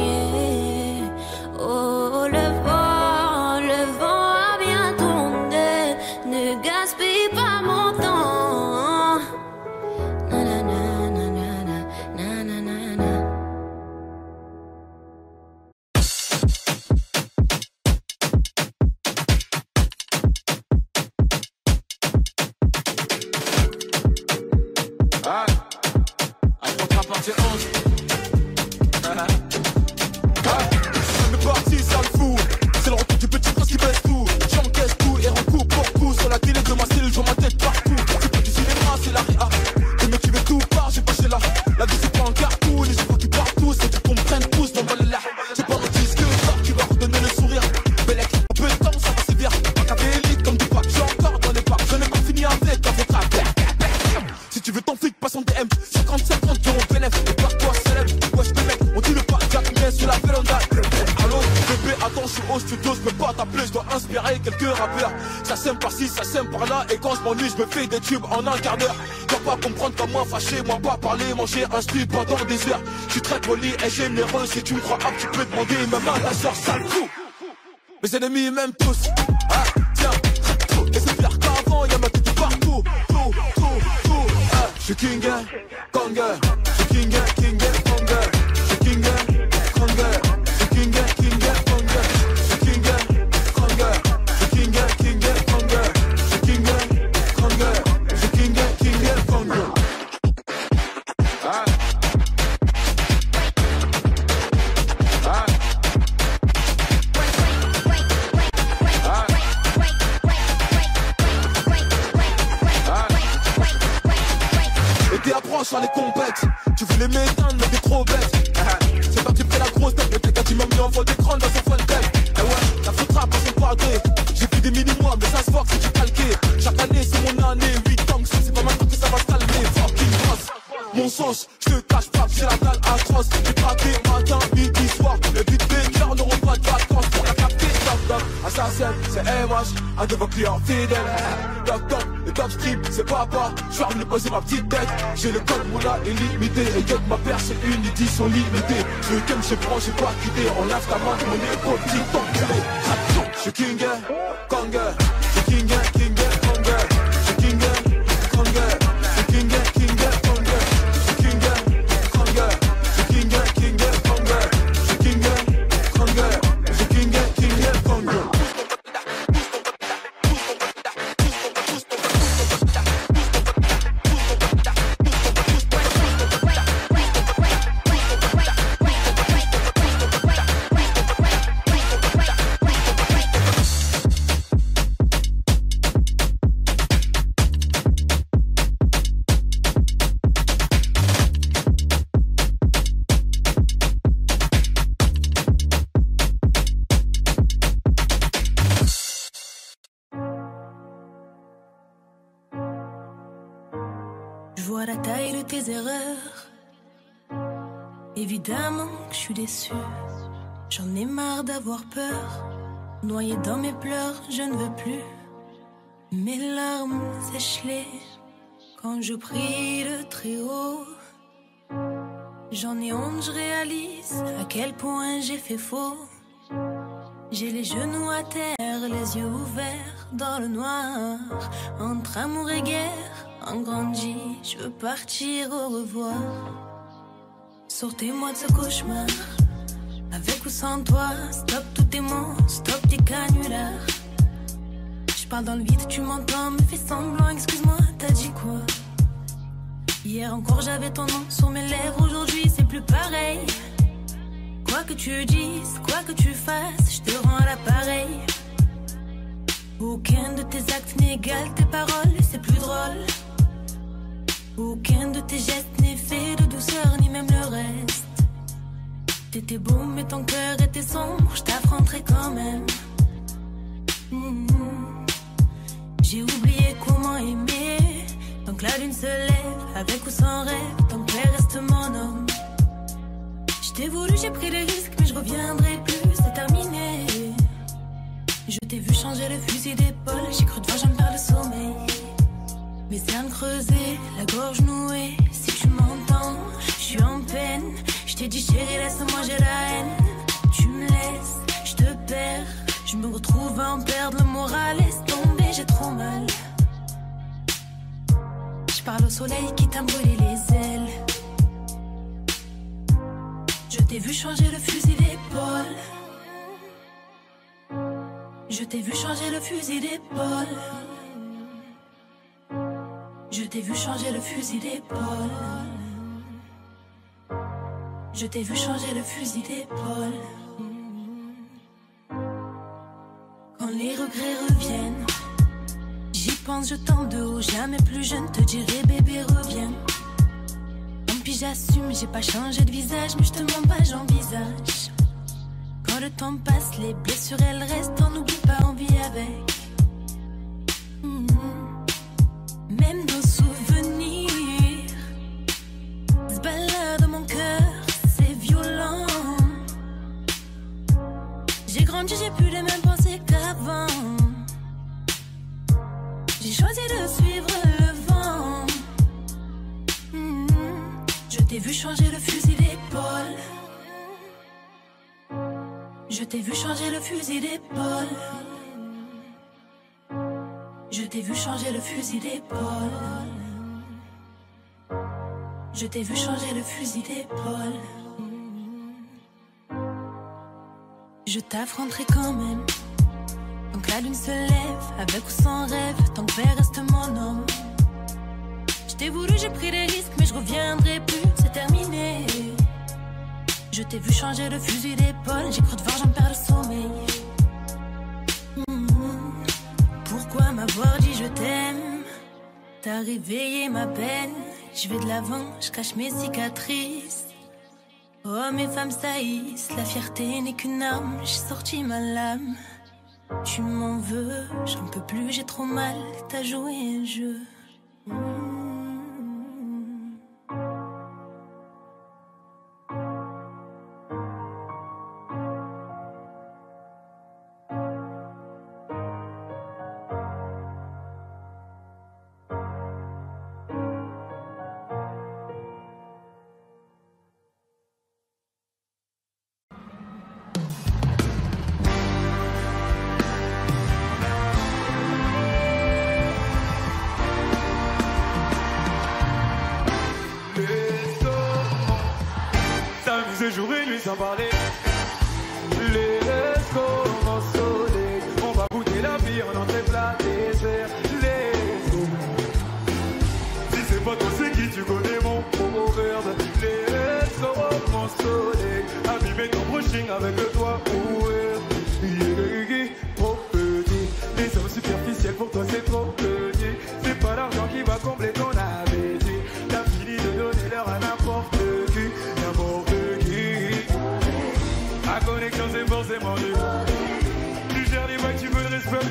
au studio, je peux pas t'appeler, je dois inspirer quelques rappeurs. Ça sème par-ci, ça sème par-là, et quand je m'ennuie, je me fais des tubes en un quart d'heure. Dois pas comprendre comme moi fâché, moi pas parler, manger un stup pendant des heures. Je suis très poli et généreux, si tu me crois tu peux demander même à la soeur, sale fou. Mes ennemis m'aiment tous, ah tiens, et c'est pire qu'avant, y'a ma tête partout, tout, ah. Je suis king, Kanga, je suis king, Kanga, je suis king, Kanga, je suis king, Kanga, je suis king, Kanga, je suis king, Kanga, je suis king, Kanga, je suis king, Kanga. Ah. Sur les compètes, tu voulais m'éteindre mais t'es trop bête. C'est toi qui fais la grosse tête, mais t'es quand tu m'as mis en faux d'écran dans son fun tech. Eh ouais, la faute rap c'est pas gré. J'ai vu des mini-mois mais ça se voit que c'est du calqué. Chaque année c'est mon année, 8 ans que c'est pas maintenant que ça va se calmer. Fucking boss, mon sens, je te cache pas que j'ai la dalle atroce. J'ai braqué matin, midi, soir. Le but baker n'auront pas de vacances pour la capter. Top top, assassin, c'est MH, un de vos clients fidèles. Top top, le top strip, c'est papa. Je suis revenu poser ma petite tête. J'ai le code moula illimité. Et que ma paire c'est une édition limitée. Je t'aime, je prends, j'ai pas quitté. On lave ta main de mon épaule, petit enculé. Je suis king, Kanga. Je suis king, Kanga. Je suis king, Kanga. Je suis king, Kanga. Je suis king, Kanga. Je suis king, Kanga. Je suis king, Kanga. Je suis king, Kanga. Tes erreurs. Évidemment que je suis déçue. J'en ai marre d'avoir peur. Noyé dans mes pleurs, je ne veux plus. Mes larmes sèchent-les quand je prie le très haut. J'en ai honte, je réalise à quel point j'ai fait faux. J'ai les genoux à terre, les yeux ouverts dans le noir. Entre amour et guerre, en grandi, je veux partir au revoir. Sortez-moi de ce cauchemar, avec ou sans toi. Stop tous tes mots, stop tes canulars. Je parle dans le vide, tu m'entends, me fais semblant. Excuse-moi, t'as dit quoi? Hier encore j'avais ton nom sur mes lèvres, aujourd'hui c'est plus pareil. Quoi que tu dises, quoi que tu fasses, je te rends l'appareil. Aucun de tes actes n'égale tes paroles, c'est plus drôle. Aucun de tes gestes n'est fait de douceur, ni même le reste. T'étais beau mais ton cœur était sombre, je t'affronterai quand même. J'ai oublié comment aimer. Donc la lune se lève, avec ou sans rêve, ton père reste mon homme. Je t'ai voulu, j'ai pris des risques, mais je reviendrai plus, c'est terminé. Je t'ai vu changer le fusil d'épaule, j'ai cru devoir j'en perds le sommeil. Mes cernes creusées, la gorge nouée, si tu m'entends, je suis en peine. Je t'ai dit chérie, laisse-moi, j'ai la haine. Tu me laisses, je te perds. Je me retrouve à en perdre le moral, laisse tomber, j'ai trop mal. Je parle au soleil qui t'a brûlé les ailes. Je t'ai vu changer le fusil d'épaule. Je t'ai vu changer le fusil d'épaule. Je t'ai vu changer le fusil d'épaule. Je t'ai vu changer le fusil d'épaule. Quand les regrets reviennent, j'y pense, je tente de haut. Jamais plus je ne te dirai bébé reviens. Tant pis j'assume, j'ai pas changé de visage, mais je te mens pas, j'envisage. Quand le temps passe, les blessures elles restent, on n'oublie pas, on vit avec. Même nos souvenirs se baladent dans mon cœur, c'est violent. j'ai grandi, j'ai plus les mêmes pensées qu'avant. J'ai choisi de suivre le vent. Je t'ai vu changer le fusil d'épaule. Je t'ai vu changer le fusil d'épaule. Je t'ai vu changer le fusil d'épaule. Je t'ai vu changer le fusil d'épaule. Je t'affronterai quand même. Tant que la lune se lève, avec ou sans rêve, tant que père reste mon homme. Je t'ai voulu, j'ai pris des risques, mais je reviendrai plus, c'est terminé. Je t'ai vu changer le fusil d'épaule, j'ai cru devoir, j'en perds le sommeil. Pourquoi m'avoir dit je t'aime? T'as réveillé ma peine. Je vais de l'avant, je cache mes cicatrices. Oh, mes femmes saillissent, la fierté n'est qu'une arme. J'ai sorti ma lame. Tu m'en veux, j'en peux plus, j'ai trop mal. T'as joué un jeu. Jour et nuit sans parler. Let's go, mon soleil. On va goûter la vie en entrée plat désert. Let's go. Si c'est pas toi, c'est qui? Tu connais mon proverbe. Let's go, mon soleil. Abîmer ton brushing avec le toit ouvert. Trop petit. Les hommes superficiels pour toi c'est trop petit. C'est pas l'argent qui va combler ton appétit. T'as fini de donner l'heure à n'importe qui. La connexion c'est forcément dur. Tu gères les vagues, tu veux le respect.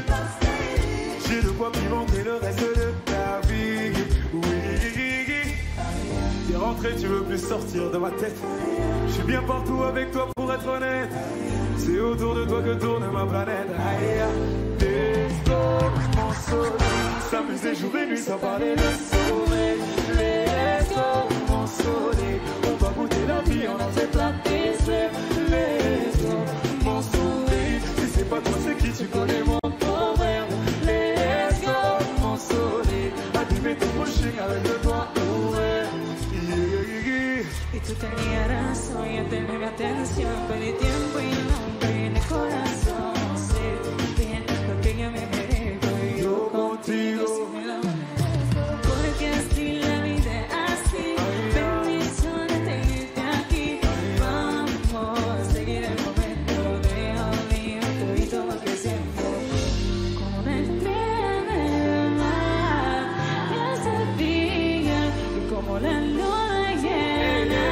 J'ai de quoi pimenter le reste de ta vie. Oui. T'es rentré, tu veux plus sortir de ma tête. Je suis bien partout avec toi pour être honnête. C'est autour de toi que tourne ma planète. Let's go, mon soleil. S'amuser jour et nuit sans parler de sommeil. Let's go, mon soleil. On va goûter la vie en entrée plat désert. Let's go, mon soleil. Si c'est pas toi, c'est qui? Tu connais mon proverbe. Let's go, mon soleil. Abîmer ton brushing avec le toit ouvert. Y tú tenías razón, ya tenés mi atención. Pedí tiempo y no tiene corazón. Sé bien lo que yo me merezco. Y yo contigo. Porque así la vida es así. Bendiciones tenerte aquí. Vamos a seguir el momento. Deja olvidar todo lo que siento. Como una estrella de mar que se brilla y como la luna llena.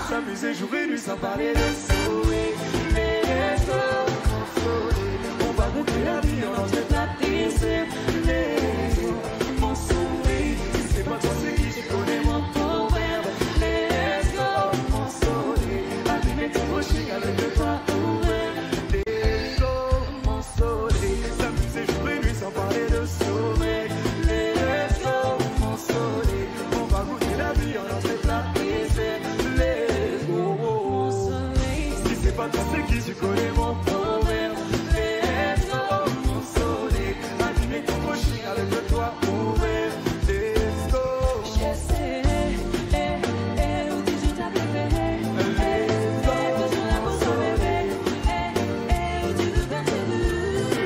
S'amuser jour et nuit sans parler de sourire. Let's go, mon soleil. On va goûter la vie en entrée plat désert. Let's go, mon soleil. Si c'est pas toi, c'est qui? Tu connais mon proverbe. Let's go, mon soleil. Abîmer ton brushing avec le toit ouvert. Let's go, mon soleil. S'amuser jour et nuit sans parler de sommeil. Let's go, mon soleil. On va goûter la vie en entrée plat désert. Pas toi, c'est qui? Tu connais mon proverbe. Let's go, mon soleil. Abîmer ton brushing avec le toit ouvert. Let's go. Je sais, où tu joues ta préférée. Toujours là pour toi, bébé. Où tu veux faire tes vues.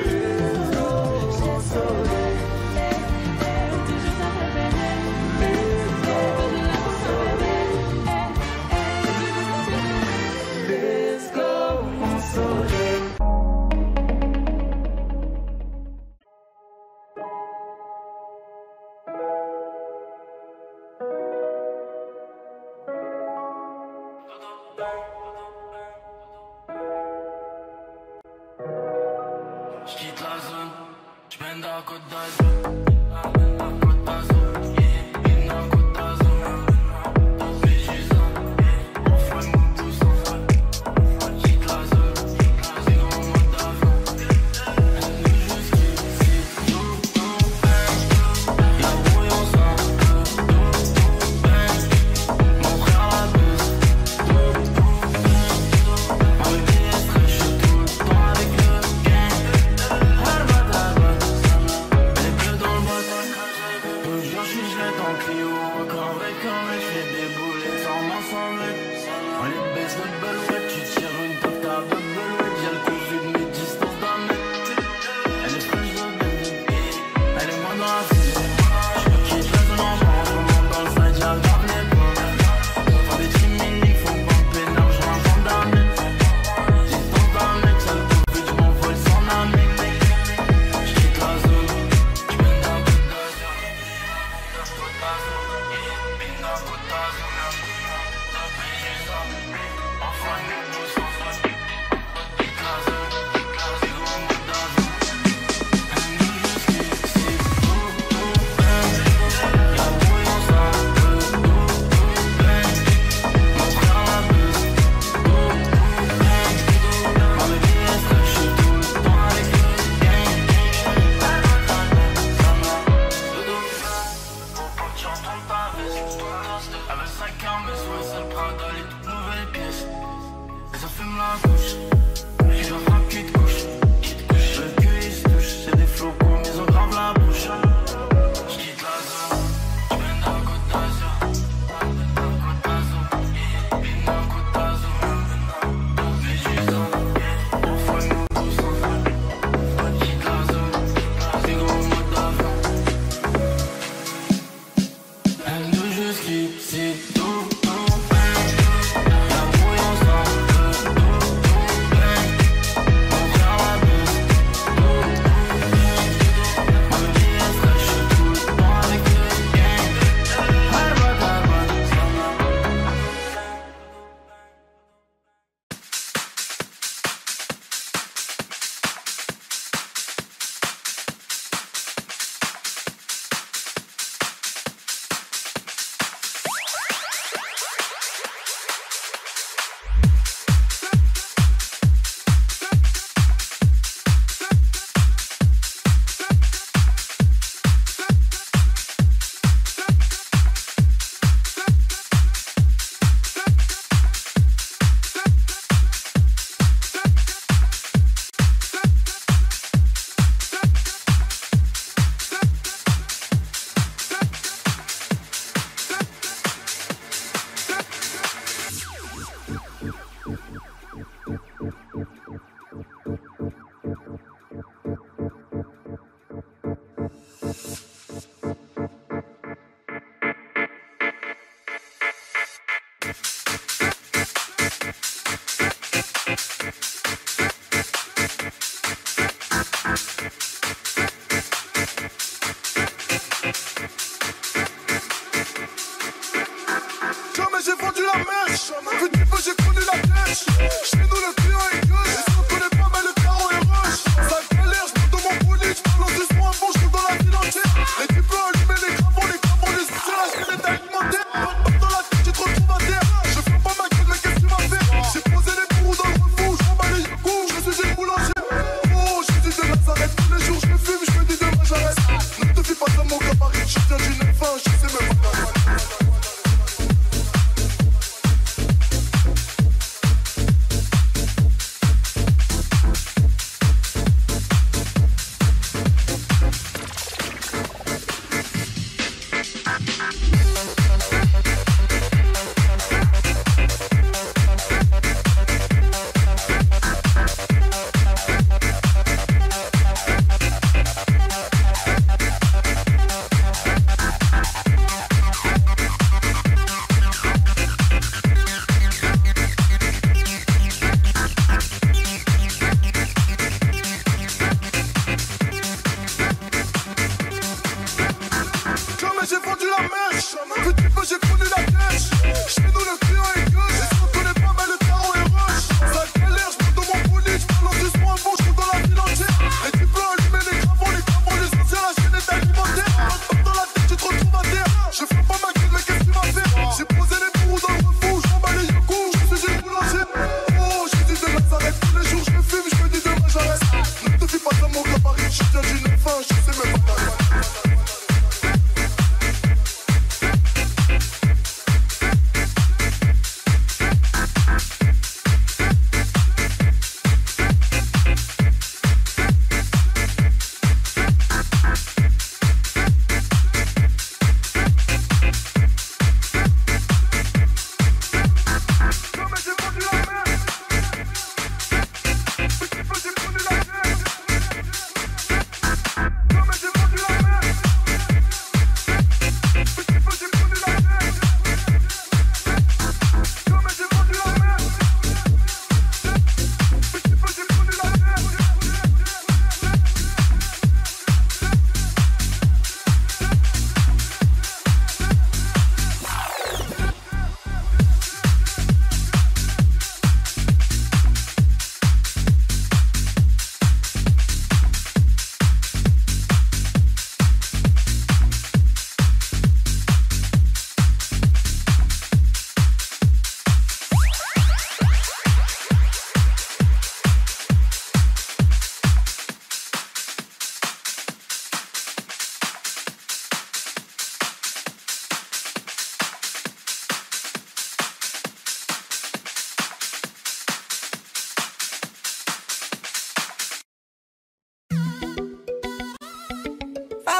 Let's go, mon soleil. Où tu joues ta préférée. Toujours là pour toi, bébé. Let's go, mon soleil. J'quitte la zone, j'mène dans la côte d'Azur. Côte d'Azur, in la côte d'Azur. Dans mes gisants, on fait mon pouce en fait. la couche. J'suis la frappe qui te couche. Le cul il se touche. C'est des flocons, mais ils ont grave la bouche. J'quitte la zone. J'mène dans la Côte d'Azur. Côte d'Azur. Bine dans la Côte d'Azur. Médusa. Parfois nous tous ensemble. J'quitte la zone. C'est gros mode d'avion. Elle nous jusqu'ici. Tout. Jamais j'ai vendu la mèche, petit peu j'ai connu la pêche. Chez nous le client est gueule.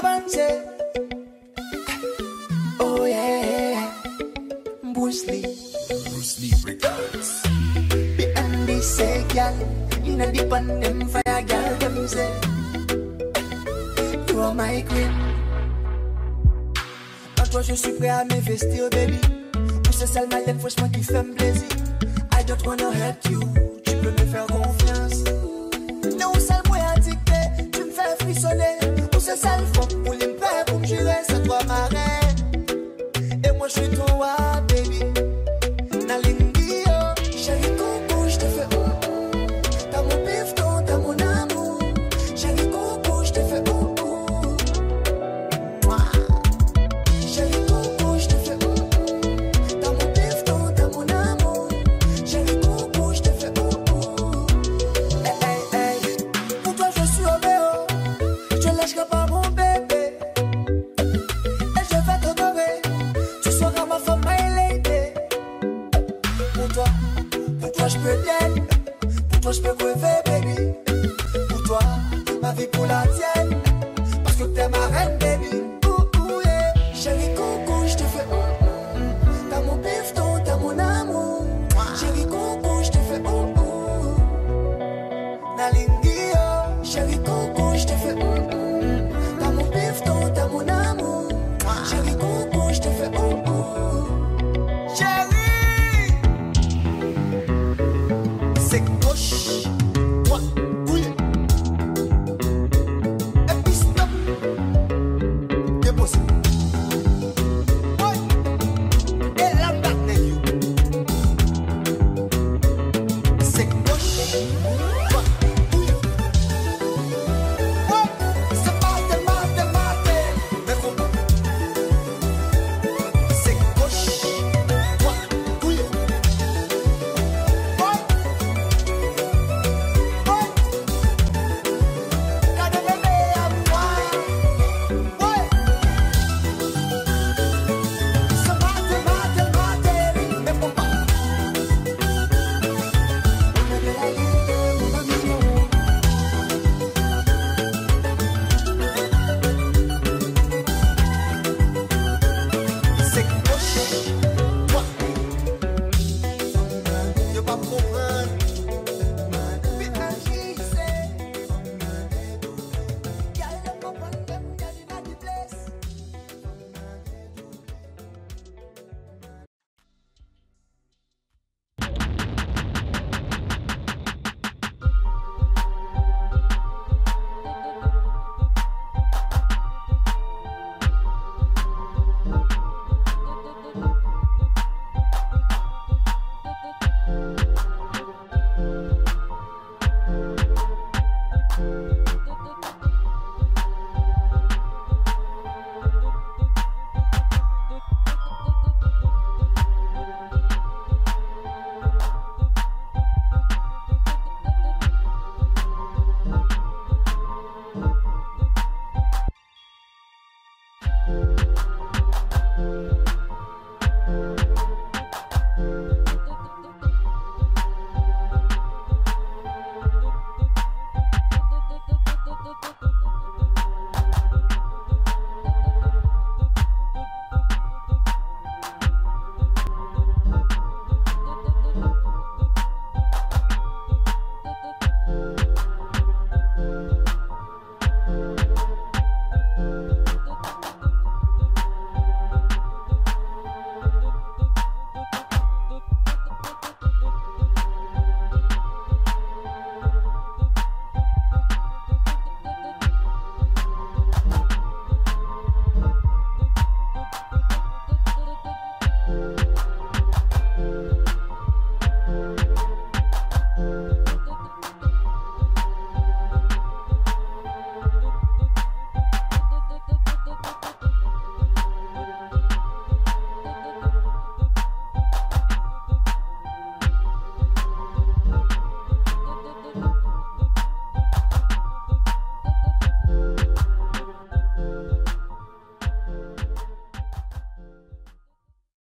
Avance. Oh yeah. Bruce Lee. Bruce Lee Records. Behind this say girl, you know the pan them fire girl them say you are my queen. En toi je suis prêt à m'investir baby. Pour ce seul malin franchement qui fait me plaisir. I don't wanna hurt you, tu peux me faire confiance. Non seul moyen dicté, tu me fais frissonner. Pour ce seul fond, pour les pères, pour me jurer, c'est toi ma reine. Et moi je suis ton roi baby. Je peux crever baby. Pour toi, ma vie pour la tienne. Parce que t'es ma reine baby. Yeah. Chérie Coco, je te fais t'as mon bifton, t'as mon amour. Chérie Coco, je te fais Nalingio. Chérie Coco, je te fais t'as mon bifton, t'as mon amour. Chérie Coco, je te fais Chérie, c'est gauche, droite, oui. Et puis stop. Dépose. Ouais. Et la batte, c'est gauche.